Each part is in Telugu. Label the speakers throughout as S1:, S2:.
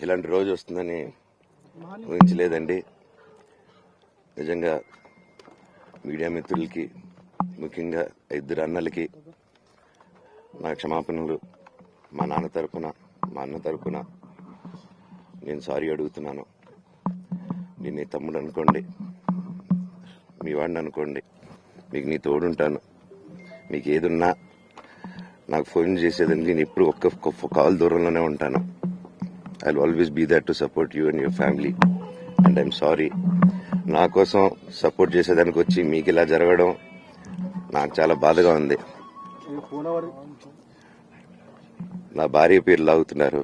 S1: ఇలాంటి రోజు వస్తుందని ఊహించలేదండి. నిజంగా మీడియా మిత్రులకి, ముఖ్యంగా ఇద్దరు అన్నలకి నా క్షమాపణలు. మా నాన్న తరపున, మా అన్న తరపున నేను సారీ అడుగుతున్నాను. నేను నీ తమ్ముడు అనుకోండి, మీ వాడిని అనుకోండి, మీకు నీ తోడుంటాను. మీకు ఏదున్నా నాకు ఫోన్ చేసేదానికి నేను ఎప్పుడు ఒక్క కాల్ దూరంలోనే ఉంటాను. I will always be there to support you and your family. And I'm sorry, నా కోసం సపోర్ట్ చేసేదానికి వచ్చి మీకు ఇలా జరగడం నాకు చాలా బాధగా ఉంది. నా భార్య పేరు లాగుతున్నారు,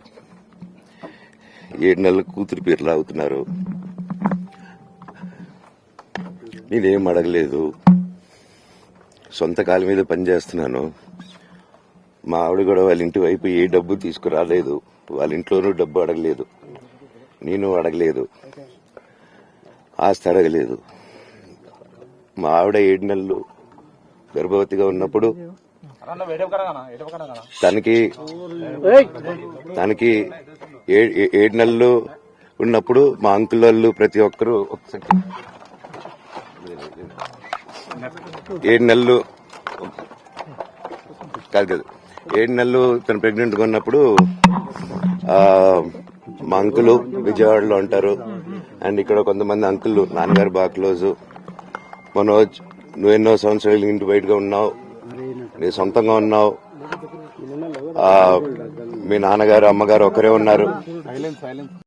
S1: 7 నెలల కూతురు పేరు లాగుతున్నారు. నేనేం అడగలేదు, సొంత కాళ్ళ మీద పనిచేస్తున్నాను. మా ఆవిడ కూడా వాళ్ళ ఇంటి వైపు ఏ డబ్బు తీసుకురాలేదు, వాళ్ళ ఇంట్లోనూ డబ్బు అడగలేదు, నేను అడగలేదు, ఆస్తి అడగలేదు. మా ఆవిడ 7 నెలలు గర్భవతిగా ఉన్నప్పుడు తనకి 7 నెలలు ఉన్నప్పుడు మా అంకుల్ వాళ్ళు ప్రతి ఒక్కరూ 7 నెలలు కాదు 7 నెలలు తను ప్రెగ్నెంట్ గా ఉన్నప్పుడు మా అంకులు విజయవాడలో ఉంటారు. అండ్ ఇక్కడ కొంతమంది అంకుల్ నాన్నగారు బాగా క్లోజు. మనోజ్, నువ్వు ఎన్నో సంవత్సరాలు ఇంటి బయటగా ఉన్నావు, నీ సొంతంగా ఉన్నావు. మీ నాన్నగారు అమ్మగారు ఒకరే ఉన్నారు.